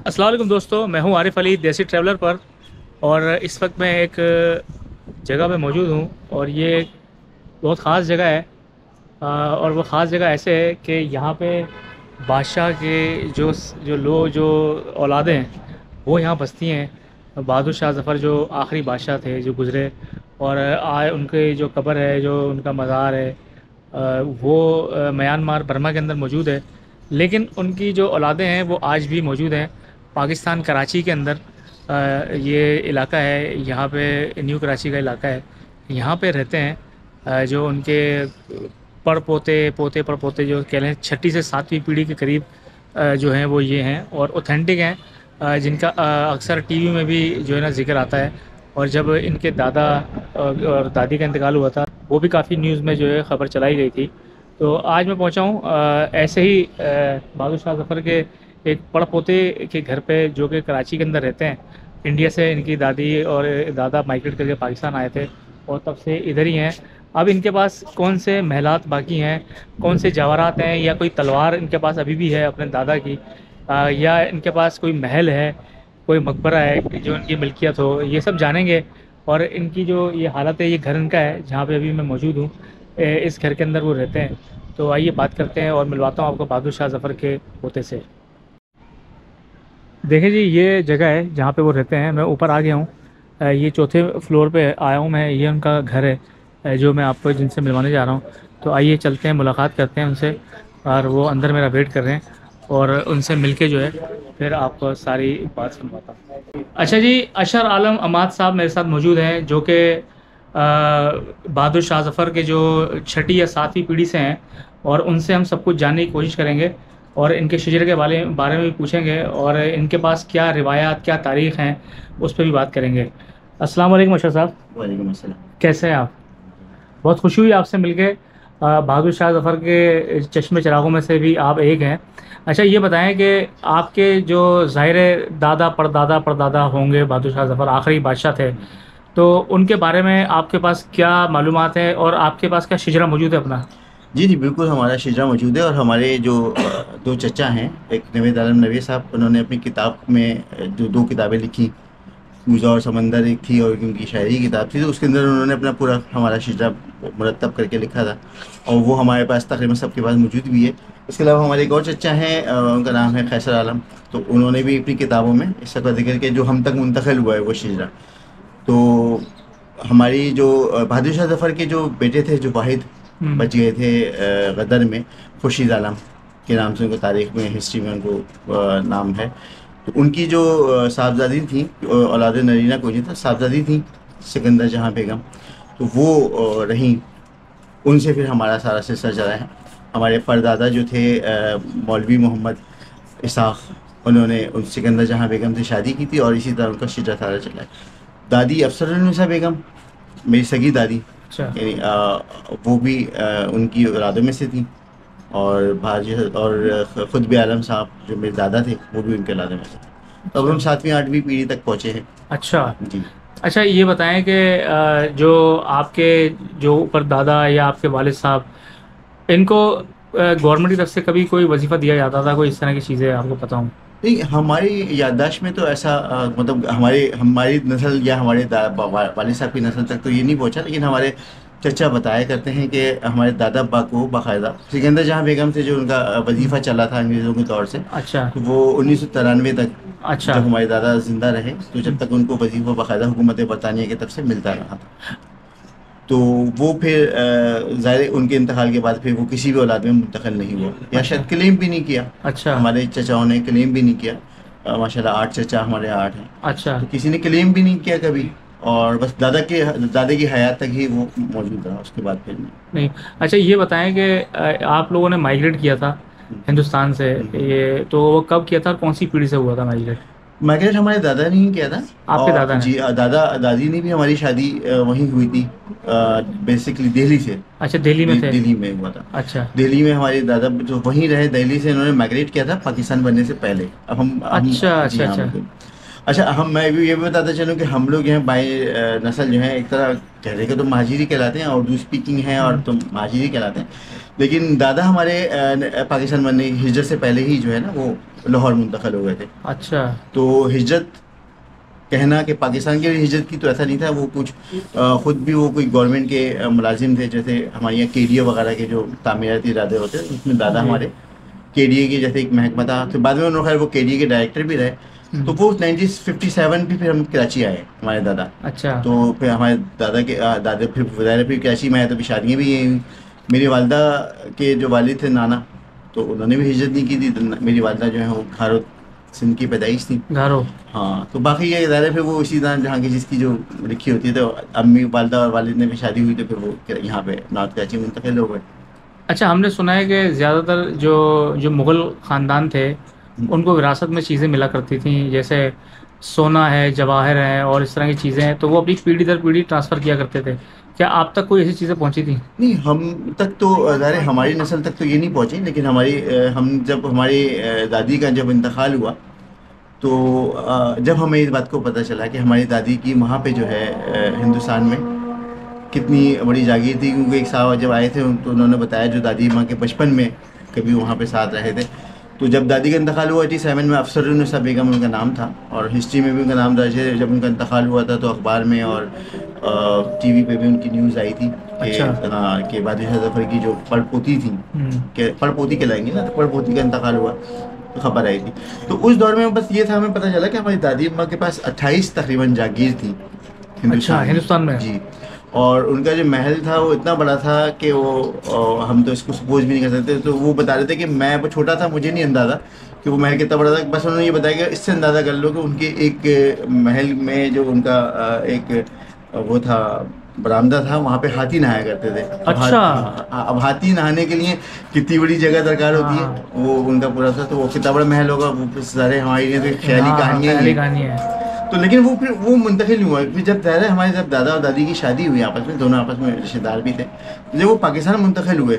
अस्सलाम वालेकुम दोस्तों, मैं हूं आरिफ अली देसी ट्रैवलर पर। और इस वक्त मैं एक जगह पे मौजूद हूं और ये एक बहुत ख़ास जगह है। और वो ख़ास जगह ऐसे है कि यहाँ पे बादशाह के जो औलादें हैं वो यहाँ बसती हैं। बहादुर शाह ज़फ़र जो आखिरी बादशाह थे जो गुज़रे, और आए उनके जो कब्र है, जो उनका मज़ार है, वो म्यांमार बर्मा के अंदर मौजूद है। लेकिन उनकी जो औलादें हैं वो आज भी मौजूद हैं पाकिस्तान कराची के अंदर। ये इलाका है, यहाँ पे न्यू कराची का इलाका है, यहाँ पे रहते हैं। जो उनके पड़ पोते पोते पड़ पोते जो कह लें छठी से सातवीं पीढ़ी के करीब जो हैं वो ये हैं और ऑथेंटिक हैं। जिनका अक्सर टीवी में भी जो है ना जिक्र आता है। और जब इनके दादा और दादी का इंतकाल हुआ था वो भी काफ़ी न्यूज़ में जो है ख़बर चलाई गई थी। तो आज मैं पहुंचा हूं ऐसे ही बहादुर शाह ज़फ़र के एक पड़पोते के घर पे, जो कि कराची के अंदर रहते हैं। इंडिया से इनकी दादी और दादा माइग्रेट करके पाकिस्तान आए थे और तब से इधर ही हैं। अब इनके पास कौन से महलात बाकी हैं, कौन से जवाहरात हैं, या कोई तलवार इनके पास अभी भी है अपने दादा की, या इनके पास कोई महल है, कोई मकबरा है जो इनकी मिल्कियत हो, ये सब जानेंगे। और इनकी जो ये हालत है, ये घर इनका है जहाँ पे अभी मैं मौजूद हूँ। इस घर के अंदर वो रहते हैं। तो आइए बात करते हैं और मिलवाता हूँ आपको बहादुर शाह ज़फ़र के पोते से। देखिए जी, ये जगह है जहाँ पे वो रहते हैं। मैं ऊपर आ गया हूँ, ये चौथे फ्लोर पे आया हूँ मैं। ये उनका घर है जो मैं आपको जिनसे मिलवाने जा रहा हूँ। तो आइए चलते हैं, मुलाकात करते हैं उनसे। और वो अंदर मेरा वेट कर रहे हैं और उनसे मिलके जो है फिर आपको सारी बात सुनवाता हूँ। अच्छा जी, अशर आलम अमाद साहब मेरे साथ मौजूद हैं, जो कि बहादुर शाह ज़फ़र के जो छठी या सातवीं पीढ़ी से हैं। और उनसे हम सब कुछ जानने की कोशिश करेंगे और इनके शजर के बारे में भी पूछेंगे, और इनके पास क्या रिवायात, क्या तारीख़ हैं, उस पर भी बात करेंगे। अस्सलाम वालेकुम अशर साहब। वालेकुम अस्सलाम। कैसे हैं आप? बहुत खुशी हुई आपसे मिलके। बहादुर शाह ज़फ़र के चश्मे चिरागों में से भी आप एक हैं। अच्छा, ये बताएं कि आपके जो ज़ाहिर दादा परदादा परदादा होंगे बहादुर शाह ज़फ़र आखिरी बादशाह थे, तो उनके बारे में आपके पास क्या मालूमात है और आपके पास क्या शिजरा मौजूद है अपना? जी, जी, बिल्कुल हमारा शिजरा मौजूद है। और हमारे जो 2 चचा हैं, एक नवेद आलम नवी साहब, उन्होंने अपनी किताब में जो 2 किताबें लिखी, फ़ूज़ा और समंदर एक थी और एक उनकी शायरी की किताब थी। तो उसके अंदर उन्होंने अपना पूरा हमारा शिजरा मुरत्तब करके लिखा था और वो हमारे पास तकरीबन सबके पास मौजूद भी है। इसके अलावा हमारे एक और चचा हैं, उनका नाम है कैसर आलम। तो उन्होंने भी अपनी किताबों में इस का ज़िक्र किया, जो हम तक मुंतकिल हुआ है वो शिजरा। तो हमारी जो बहादुर शाह ज़फ़र के जो बेटे थे, जो वाहिद हम्म। बच गए थे गदर में, खुर्शीद आलम के नाम से उनको तारीख़ में, हिस्ट्री में उनको नाम है। तो उनकी जो साहबजादी थी, औलाद नरीना कोई नहीं था, साहबजादी थी सिकंदर जहाँ बेगम। तो वो रहीं, उनसे फिर हमारा सारा सिलसिला चला है। हमारे परदादा जो थे मौलवी मोहम्मद इसाक़, उन्होंने उन सिकंदर जहाँ बेगम से शादी की थी और इसी तरह उनका शिजरा सारा चला है। दादी अफसरुन्निसा बेगम, मेरी सगी दादी, अच्छा। यानी वो भी उनकी औलादों में से थी। और भाजी और ख़ुद भी आलम साहब जो मेरे दादा थे, वो भी उनके औलादों में से थे। तो अब अच्छा। हम 7वीं 8वीं पीढ़ी तक पहुँचे हैं। अच्छा। जी। अच्छा, ये बताएं कि जो आपके जो ऊपर दादा या आपके वालिद साहब, इनको गवर्नमेंट की तरफ से कभी कोई वजीफ़ा दिया जाता था, कोई इस तरह की चीज़ें आपको पता हों? नहीं, हमारी याददाश्त में तो ऐसा मतलब हमारे हमारी नस्ल या हमारे वालिद साहब की नस्ल तक तो ये नहीं पहुंचा। लेकिन हमारे चचा बताया करते हैं कि हमारे दादा अब्बा को बाकायदा सिकंदर जहाँ बेगम से जो उनका वजीफ़ा चला था अंग्रेज़ों के दौर से, अच्छा। तो वो 1993 तक अच्छा। जब हमारे दादा ज़िंदा रहे, तो जब तक उनको वजीफ़ा बाकायदा हुकूमत बरतानिया की तरफ से मिलता रहा था। तो वो फिर ज़ाहिर उनके इंतकाल के बाद फिर वो किसी भी औलाद में मुंतकिल नहीं हुआ, या अच्छा। शायद क्लेम भी नहीं किया। अच्छा। हमारे चचाओं ने क्लेम भी नहीं किया। माशाल्लाह 8 चचा हमारे 8 हैं। अच्छा। तो किसी ने क्लेम भी नहीं किया कभी। और बस दादा की हयात तक ही वो मौजूद रहा, उसके बाद फिर नहीं। नहीं। अच्छा, ये बताएं कि आप लोगों ने माइग्रेट किया था हिंदुस्तान से, हम्म। ये तो वो कब किया था और कौन सी पीढ़ी से हुआ था माइग्रेट? माइग्रेट हमारे दादा ने ही किया था। आपके और दादा ने? जी, दादा दादी ने भी हमारी शादी वहीं हुई थी, बेसिकली दिल्ली से। अच्छा, दिल्ली में थे? दिल्ली में हुआ था। अच्छा। दिल्ली में हमारे दादा जो वहीं रहे, दिल्ली से इन्होंने माइग्रेट किया था पाकिस्तान बनने से पहले। अब हम अच्छा। जी अच्छा। हाँ, अच्छा। बिल्कुल। अच्छा, मैं भी ये भी बताता चलूँ कि हम लोग यहाँ बाई नस्ल जो है, एक तरह कहने के तो महाजिरी कहलाते हैं, उर्दू स्पीकिंग हैं और हम्म। तो महाजिरी कहलाते हैं। लेकिन दादा हमारे पाकिस्तान बनने हिजरत से पहले ही जो है ना, वो लाहौर मुंतकिल हो गए थे। अच्छा। तो हिजरत कहना कि पाकिस्तान की हिजरत की तो ऐसा नहीं था, वो कुछ खुद भी वो कोई गवर्नमेंट के मुलाजिम थे, जैसे हमारे यहाँ केडीए वगैरह के जो तामीराती इरादे होते हैं, उसमें दादा जी। हमारे केडीए की जैसे एक महकमा था, तो बाद में उन्होंने खैर वो केडीए के डायरेक्टर भी रहे। तो वो 1957 भी फिर हम कराची आए हमारे दादा। अच्छा। तो फिर हमारे दादा के दादा फिर ज़ाहिर फिर कराची में आए, तो फिर शादियाँ भी यहीं हुई। मेरी वालदा के जो वालिद थे नाना, तो उन्होंने भी हिजरत नहीं की थी, तो मेरी वालदा जो है वो खारो सिंध की पैदाइश थी। गारो। हाँ, तो बाकी ये ज़ाहिर है फिर वो इसी तरह जहाँ की जिसकी जो लिखी होती है, तो अम्मी वालदा और वालिद ने भी शादी हुई, तो फिर वो यहाँ पे नॉर्थ कराची मुंतकिल हो गए। अच्छा, हमने सुना है कि ज़्यादातर जो जो मुग़ल ख़ानदान थे उनको विरासत में चीज़ें मिला करती थीं, जैसे सोना है, जवाहर है और इस तरह की चीज़ें हैं, तो वो अपनी पीढ़ी दर पीढ़ी ट्रांसफ़र किया करते थे। क्या आप तक कोई ऐसी चीज़ें पहुंची थी? नहीं, हम तक तो ज़ाहिर है हमारी नस्ल तक तो ये नहीं पहुँची, लेकिन हमारी हम जब हमारी दादी का जब इंतकाल हुआ, तो जब हमें इस बात को पता चला कि हमारी दादी की वहाँ पे जो है हिंदुस्तान में कितनी बड़ी जागीर थी, क्योंकि एक साहब जब आए थे तो उन्होंने बताया, जो दादी माँ के बचपन में कभी वहाँ पे साथ रहे थे। तो जब दादी का इंतकाल हुआ 87 में, अफसरुन्निसा बेगम उनका नाम था, और हिस्ट्री में भी उनका नाम दर्ज है। जब उनका इंतकाल हुआ था तो अखबार में और टीवी पे भी उनकी न्यूज़ आई थी कि अच्छा। हाँ, कि बादशाह जफ़र की जो पड़पोती थी, कि पड़पोती कहलाएंगे ना, तो पड़पोती का इंतकाल हुआ तो खबर आई थी। तो उस दौर में बस ये था, हमें पता चला कि हमारी दादी अम्मा के पास 28 तकरीबन जागीर थी अच्छा, हिंदुस्तान हिंदुस्तान में। जी। और उनका जो महल था वो इतना बड़ा था कि वो हम तो इसको सपोज भी नहीं कर सकते। तो वो बता रहे थे कि मैं वो छोटा था, मुझे नहीं अंदाज़ा कि वो महल कितना बड़ा था, बस उन्होंने ये बताया कि इससे अंदाज़ा कर लो कि उनके एक महल में जो उनका एक वो था, बरामदा था, वहाँ पे हाथी नहाया करते थे। अच्छा। अब हाथी नहाने के लिए कितनी बड़ी जगह दरकार होती है, हाँ वो उनका पूरा था। तो वो कितना बड़ा महल होगा, वो सारे हमारी लिए तो ख्याली हाँ हाँ, कहानियाँ ही पहली हैं। कहानी है। तो लेकिन वो फिर वो मुंतकिल नहीं हुआ, फिर जब ज़्यादा हमारे जब दादा और दादी की शादी हुई आपस में, दोनों आपस में रिश्तेदार भी थे, तो जब वो पाकिस्तान मुंतकिल हुए,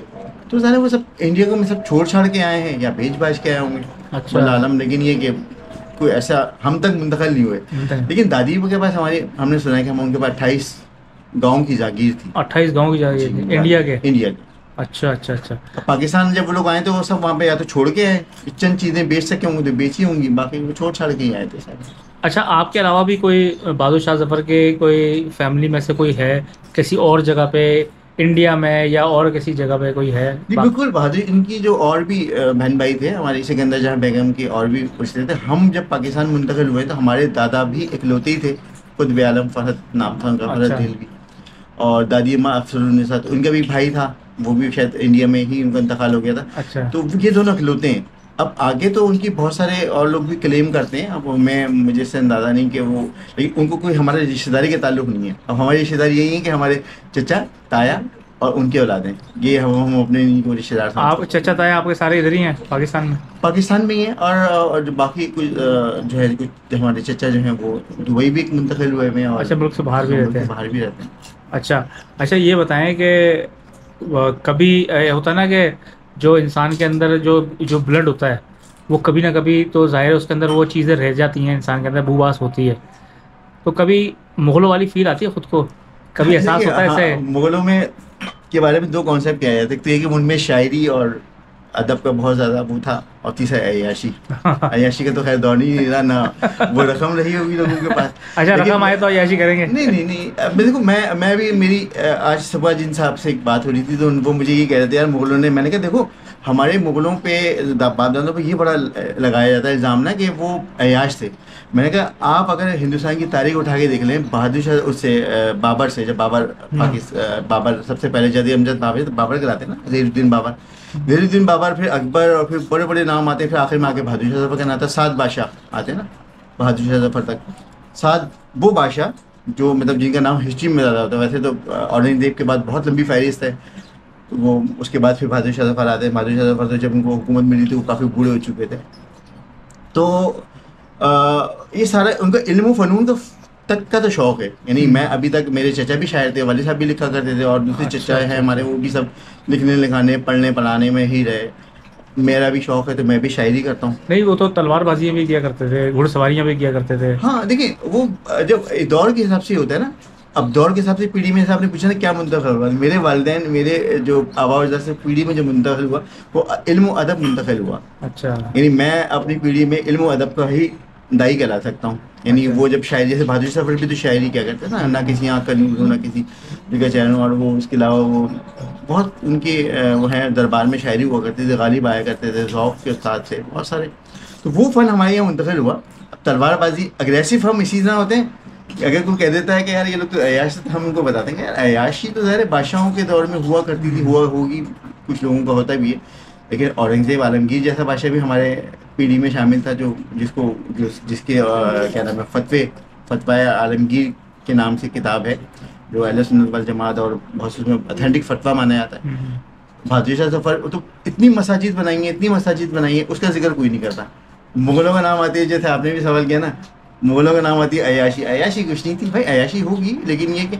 तो ज़्यादा वो सब इंडिया को में सब छोड़ छाड़ के आए हैं या बेच बाज के आए होंगे, अच्छा। वल्लाह आलम। लेकिन ये कि कोई ऐसा हम तक मुंतकिल नहीं हुए। लेकिन दादी के पास हमारे, हमने सुना है कि हम उनके पास 28 गाँव की जागीर थी। 28 गांव की जी, जागीर थी इंडिया के? इंडिया की। अच्छा अच्छा अच्छा। अब पाकिस्तान जब वो लोग आए तो वो सब वहाँ पे या तो छोड़ के आए, चंद चीज़ें बेच सके होंगे तो बेची होंगी, बाकी वो छोड़ छाड़ के ही आए थे सारे। अच्छा, आपके अलावा भी कोई बहादुर शाह जफ़र के कोई फैमिली में से कोई है किसी और जगह पे, इंडिया में या और किसी जगह पे कोई है? जी बिल्कुल, बहादुर इनकी जो और भी बहन भाई थे, हमारी सिकंदर जहाँ बेगम की और भी कुछ थे। हम जब पाकिस्तान मुंतकिल हुए तो हमारे दादा भी इकलौते ही थे, कुतुब आलम फरहत नाम था उनका, फरहत अच्छा। देहलवी। और दादी अम्मा अफसरुन्निसा, तो उनका भी भाई था, वो भी शायद इंडिया में ही उनका इंतकाल हो गया था। अच्छा। तो ये दोनों इकलौते हैं। अब आगे तो उनकी बहुत सारे और लोग भी क्लेम करते हैं, अब मुझे इससे अंदाज़ा नहीं कि वो, लेकिन उनको कोई हमारे रिश्तेदारी के ताल्लुक नहीं है। अब हमारी रिश्तेदारी यही है कि हमारे चचा, ताया और उनके औलादें, ये हम अपने इन्हीं को रिश्तेदार आप समझते हैं। चचा ताया आपके सारे इधर ही हैं पाकिस्तान में? पाकिस्तान में ही है, और जो बाकी कुछ जो है, कुछ हमारे चचा जो हैं वो दुबई भी मुंतकिल हुए हैं, और अच्छा, मुल्क से बाहर भी मुल्क रहते से हैं? बाहर भी रहते हैं। अच्छा। अच्छा, ये बताएं कि कभी होता है ना कि जो इंसान के अंदर जो जो ब्लड होता है वो कभी ना कभी तो ज़ाहिर है उसके अंदर वो चीज़ें रह जाती हैं, इंसान के अंदर बुवास होती है, तो कभी मुग़लों वाली फील आती है खुद को? कभी एहसास देखिए, होता है हाँ, ऐसे? मुगलों में के बारे में दो कॉन्सेप्ट किया जाता है। एक तो ये कि उनमें शायरी और अदब का बहुत ज़्यादा वो था, और तीसरा अय्याशी। अय्याशी का तो खैर दौर नहीं रहा ना, वो रकम रही होगी लोगों के पास। अच्छा, लेकिन रकम आए तो अय्याशी करेंगे? नहीं नहीं नहीं, अब देखो, मैं भी मेरी आज सुबह जिन साहब से एक बात हो रही थी, तो वो मुझे ये कह रहे थे, यार मुगलों ने, मैंने कहा देखो, हमारे मुगलों पे, बाप दादों पे ये बड़ा लगाया जाता है इल्ज़ाम ना कि वो अय्याश थे। मैंने कहा आप अगर हिंदुस्तान की तारीख उठा के देख लें, बहादुर शाह उससे बाबर से, जब बाबर बाबर सबसे पहले जद अमजद बाबर, तो बाबर कराते ना, ज़हीरुद्दीन बाबर, ज़हीरुद्दीन बाबर, फिर अकबर, और फिर बड़े बड़े नाम आते हैं, फिर आखिर में आके बहादुर शाह जफ़र का नाम आता है। 7 बादशाह आते हैं ना बहादुर शाह जफ़र तक, 7 वो बादशाह जो मतलब जिनका नाम हिस्ट्री में ज़्यादा होता है। वैसे तो औरंगज़ेब के बाद बहुत लंबी फहरिस्त है, तो वो उसके बाद फिर बहादुर शाह जफ़र आते हैं। बहादुर शाह जफ़र तो जब उनको हुकूमत मिली थी वो काफ़ी बूढ़े हो चुके थे। तो ये सारा उनका इल्म फ़नून का तक का तो शौक़ है। यानी मैं अभी तक, मेरे चचा भी शायर थे, वालिद साहब भी लिखा करते थे, और दूसरे अच्छा चचा अच्छा हैं हमारे, अच्छा। वो भी सब लिखने लिखाने पढ़ने पढ़ाने में ही रहे। मेरा भी शौक़ है तो मैं भी शायरी करता हूँ। नहीं, वो तो तलवारबाजियाँ भी किया करते थे, घुड़सवारियाँ भी किया करते थे। हाँ देखिए, वो जब दौर के हिसाब से होता है ना, अब दौर के हिसाब से पीढ़ी में, जैसे आपने पूछा ना क्या मुंतकिल हुआ, मेरे वालिदैन, मेरे जो आबा अजदाद से पीढ़ी में जो मुंतकिल हुआ वो इल्म व अदब मुंतकिल हुआ। अच्छा। यानी मैं अपनी पीढ़ी में इल्म व अदब का ही दाई कहला सकता हूँ। यानी अच्छा। वो जब शायरी, जैसे बहादुर सफर भी तो शायरी क्या करते हैं ना किसी आँख का न्यूज़ हो, ना किसी जगह चैनल, और वो उसके अलावा वो बहुत उनके वो हैं दरबार में शायरी हुआ करते थे, गालिब आया करते थे, ज़ौक़ के साथ से बहुत सारे। तो वो फ़न हमारे यहाँ मुंतकिल हुआ। अब तलवारबाजी अग्रेसिव हम इसी तरह होते हैं कि अगर कोई कह देता है कि यार ये लोग तो अय्याश, तो हम उनको बताते हैं कि यार अय्याशी तो ज़ाहिर है बादशाहों के दौर में हुआ करती थी, हुआ होगी, कुछ लोगों का होता भी है, लेकिन औरंगज़ेब आलमगीर जैसा बादशाह भी हमारे पीढ़ी में शामिल था, जो जिसके क्या नाम है, फतवा आलमगीर के नाम से किताब है, जो अहले सुन्नत वल जमात और बहुत उसमें ऑथेंटिक फतवा माना जाता है। बहादुर शाह जफर तो इतनी मसाजिद बनाई है, इतनी मसाजिद बनाई है, उसका जिक्र कोई नहीं करता। मुग़लों का नाम आती है, जैसे आपने भी सवाल किया ना, मुग़लों का नाम आती है अय्याशी। अय्याशी कुछ नहीं थी भाई, अय्याशी होगी लेकिन ये कि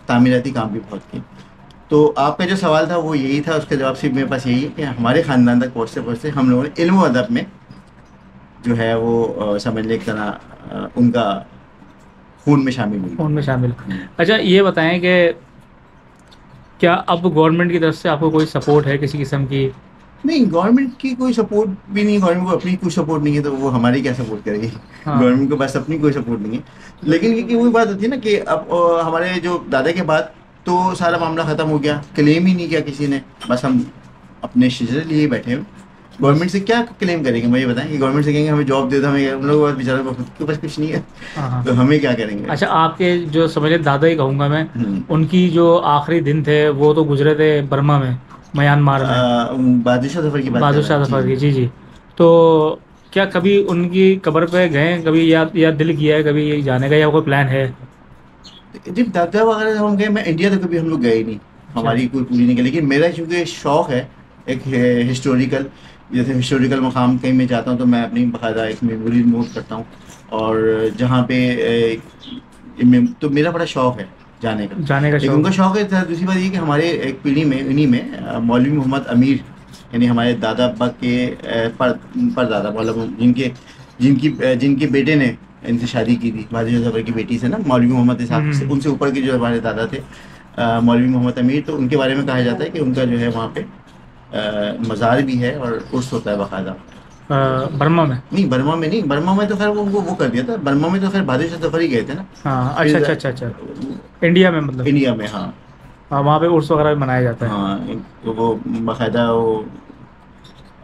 तामीराती काम भी बहुत किए। तो आपका जो सवाल था वो यही था, उसका जवाब सिर्फ मेरे पास यही है कि हमारे ख़ानदान तक पहुँचते पहुँचते हम लोगों ने इल्म व अदब में जो है वो समझ लें एक तरह उनका खून में शामिल हुई। उनमें शामिल। अच्छा ये बताएं कि क्या अब गवर्नमेंट की तरफ से आपको कोई सपोर्ट है किसी किस्म की? नहीं, गवर्नमेंट की कोई सपोर्ट भी नहीं, गवर्नमेंट को अपनी कोई सपोर्ट नहीं है, तो वो हमारी क्या सपोर्ट करेगी। हाँ। गवर्नमेंट को बस अपनी कोई सपोर्ट नहीं है। लेकिन ये वही बात होती है ना कि अब हमारे जो दादा के बाद तो सारा मामला ख़त्म हो गया, क्लेम ही नहीं किया किसी ने, बस हम अपने शजरे लिए बैठे हैं। गवर्नमेंट से क्या क्लेम करेंगे, मुझे बताएं कि गवर्नमेंट से कहेंगे हमें जॉब दे दो, हमें, उन लोगों के पास बेचारों के पास कुछ नहीं है। हाँ। तो हमें क्या करेंगे। अच्छा आपके जो समझ दादा ही कहूँगा मैं, उनकी जो आखिरी दिन थे वो तो गुजरे थे बर्मा में, म्यांमार में, बहादुर शाह जफर की बात बहादुर कर शाह रहे जफर की। हैं। जी जी। तो क्या कभी उनकी कब्र पे गए कभी, या दिल किया है कभी जाने का, या कोई प्लान है? जब दादा वगैरह जब हम गए, मैं इंडिया तो कभी हम लोग गए नहीं, हमारी कोई पूरी नहीं गई। लेकिन मेरा चूँकि शौक़ है एक हिस्टोरिकल, जैसे हिस्टोरिकल मकाम कहीं मैं जाता हूँ तो मैं अपनी बाकायदा एक मेमोरी नोट करता हूँ, और जहाँ पे तो मेरा बड़ा शौक़ है जाने का। एक शौक उनका शौक़ है। दूसरी बात ये कि हमारे एक पीढ़ी में इन्हीं में मौलवी मोहम्मद अमीर, यानी हमारे दादा अब्बा के परदादा, मतलब जिनके बेटे ने इनसे शादी की थी, बहादुर जफर की बेटी से ना, मौलवी मोहम्मद इसहाक से, उनसे ऊपर के जो हमारे दादा थे मौलवी मोहम्मद अमीर, तो उनके बारे में कहा जाता है कि उनका जो है वहाँ पे मज़ार भी है और उर्स होता है बाकायदा। बर्मा में? नहीं, बर्मा में नहीं, बर्मा में तो खैर वो कर दिया था, बर्मा में तो खैर बहादुर शाह जफर ही गए थे ना। हाँ। अच्छा अच्छा अच्छा अच्छा। इंडिया में मतलब? इंडिया में, हाँ। हाँ, वहाँ पे उर्स वगैरह भी मनाया जाता है। हाँ, तो वो बाकायदा वो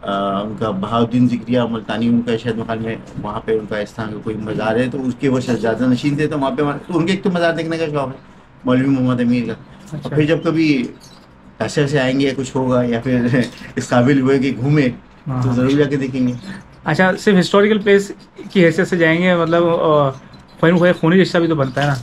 उनका बहाउद्दीन ज़िक्रिया मुल्तानी, उनका शायद मकान में वहाँ पे उनका इस तरह का कोई मज़ार है, तो उसके वो शहजादा नशीन थे, तो वहाँ पे तो उनके एक तो मज़ार देखने का शौक़ है मौलवी मोहम्मद अमीर का। अच्छा। और फिर जब कभी ऐसे ऐसे आएंगे या कुछ होगा या फिर इस काबिल हुए कि घूमे, तो ज़रूर जाके देखेंगे। अच्छा, सिर्फ हिस्टोरिकल प्लेस की हैसियत से जाएंगे, मतलब खूनी रिश्ता भी तो बनता है ना?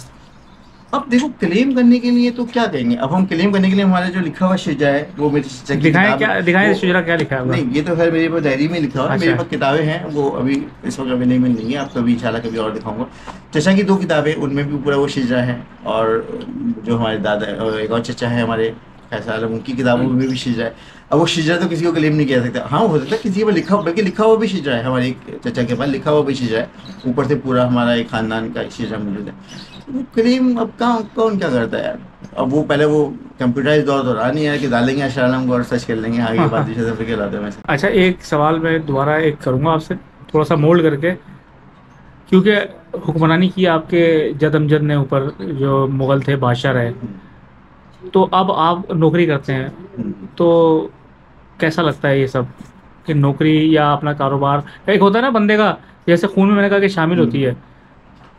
अब देखो, क्लेम करने के लिए तो क्या कहेंगे, अब हम क्लेम करने के लिए हमारा जो लिखा हुआ शिजा है वो मेरे चचा की दिखाएं, किताब क्या दिखाएं शिजरा क्या लिखा है? नहीं, ये तो खैर मेरे पास डायरी में लिखा हुआ है। अच्छा। मेरे पास किताबें हैं, वो अभी इस वक्त अवेलेबल नहीं है, आप कभी इंशाल्लाह कभी और दिखाऊंगा। चचा की 2 किताबें, उनमें भी पूरा वो शिजरा है, और जो हमारे दादा और एक और चचा है हमारे फैसल आलम, उनकी किताबों में भी शिजरा है। अब वो शिजरा तो किसी को क्लेम नहीं किया सकता। हाँ, हो सकता है किसी पर लिखा, बल्कि लिखा हुआ भी शिजरा है, हमारे एक चचा के पास लिखा हुआ भी शिजरा है, ऊपर से पूरा हमारा एक ख़ानदान का शिजरा मौजूद है। वो क्लेम अब कौन क्या करता है यार। अब वो पहले वो कंप्यूटराइज दौर तो रहा नहीं है कि डालेंगे अशरालम को और सर्च कर लेंगे आगे बहादुर शाह जफर के लाते में से। अच्छा, एक सवाल मैं दोबारा एक करूँगा आपसे, थोड़ा सा मोल्ड करके, क्योंकि हुक्मरानी की आपके जद अमजद ने ऊपर, जो मुग़ल थे बादशाह रहे, तो अब आप नौकरी करते हैं, तो कैसा लगता है ये सब कि नौकरी या अपना कारोबार, एक होता है ना बंदे का, जैसे खून में मैंने कहा कि शामिल होती है,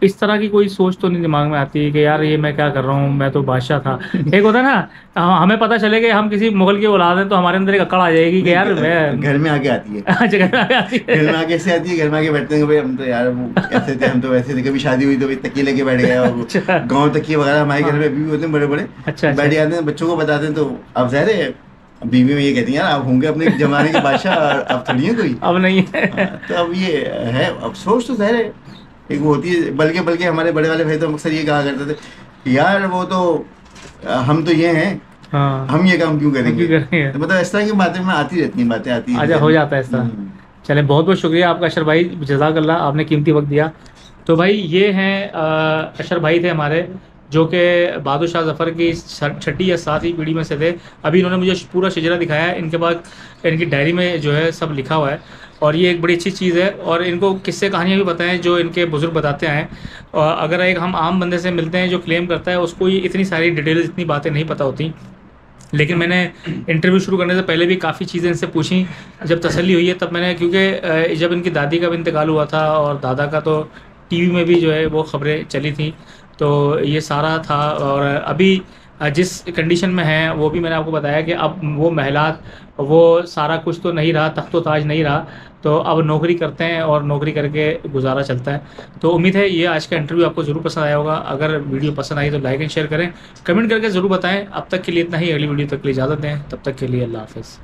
इस तरह की कोई सोच तो नहीं दिमाग में आती है कि यार ये मैं क्या कर रहा हूँ, मैं तो बादशाह था? एक होता है ना, हमें पता चले कि हम किसी मुगल की औलाद हैं, तो हमारे अंदर एक अकड़ आ जाएगी कि यार मैं घर में आके आती है। अच्छा, घर में आती है। घर में आके ऐसे आती है, घर में आके बैठते हैं भाई हम तो यार वो ऐसे थे, हम तो वैसे थे, कभी शादी हुई तो तकिए लेके बैठ गए, और गाँव तकिए वगैरह हमारे घर में अभी भी होते हैं बड़े बड़े। अच्छा। बैठ जाते हैं, बच्चों को बताते हैं, तो अब ज़ाहिर है बीवी में ये कहती है यार आप होंगे अपने जमाने के बादशाह, अब थोड़ी है कोई, अब नहीं है। तो अब ये है अफसोस, तो ज़ाहिर है एक वो होती है। बल्कि हमारे बड़े वाले भाई तो अक्सर ये कहा करते थे यार वो तो हम तो ये हैं, हाँ, हम ये काम क्यों करेंगे। तो मतलब इस तरह की बातें में आती रहती हैं, बातें आती हैं। अच्छा, हो जाता है इस तरह। चलें, बहुत बहुत शुक्रिया आपका अशर भाई, जज़ाकल्लाह, आपने कीमती वक्त दिया। तो भाई ये हैं अशर भाई थे हमारे, जो कि बहादुर शाह जफ़र की छठी या सातवीं पीढ़ी में से थे। अभी इन्होंने मुझे पूरा शजरा दिखाया है, इनके पास इनकी डायरी में जो है सब लिखा हुआ है, और ये एक बड़ी अच्छी चीज़ है। और इनको किस्से कहानियाँ भी पता हैं जो इनके बुज़ुर्ग बताते हैं। और अगर एक हम आम बंदे से मिलते हैं जो क्लेम करता है, उसको ये इतनी सारी डिटेल्स, इतनी बातें नहीं पता होती। लेकिन मैंने इंटरव्यू शुरू करने से पहले भी काफ़ी चीज़ें इनसे पूछी। जब तसल्ली हुई है तब मैंने, क्योंकि जब इनकी दादी का भी इंतकाल हुआ था और दादा का, तो टीवी में भी जो है वो ख़बरें चली थी, तो ये सारा था। और अभी जिस कंडीशन में है वो भी मैंने आपको बताया कि अब वो महलात, वो सारा कुछ तो नहीं रहा, तख्तो ताज नहीं रहा, तो अब नौकरी करते हैं और नौकरी करके गुजारा चलता है। तो उम्मीद है ये आज का इंटरव्यू आपको ज़रूर पसंद आया होगा। अगर वीडियो पसंद आई तो लाइक एंड शेयर करें, कमेंट करके ज़रूर बताएं। अब तक के लिए इतना ही, अगली वीडियो तक के लिए इजाज़त दें, तब तक के लिए अल्लाह हाफ़िज़।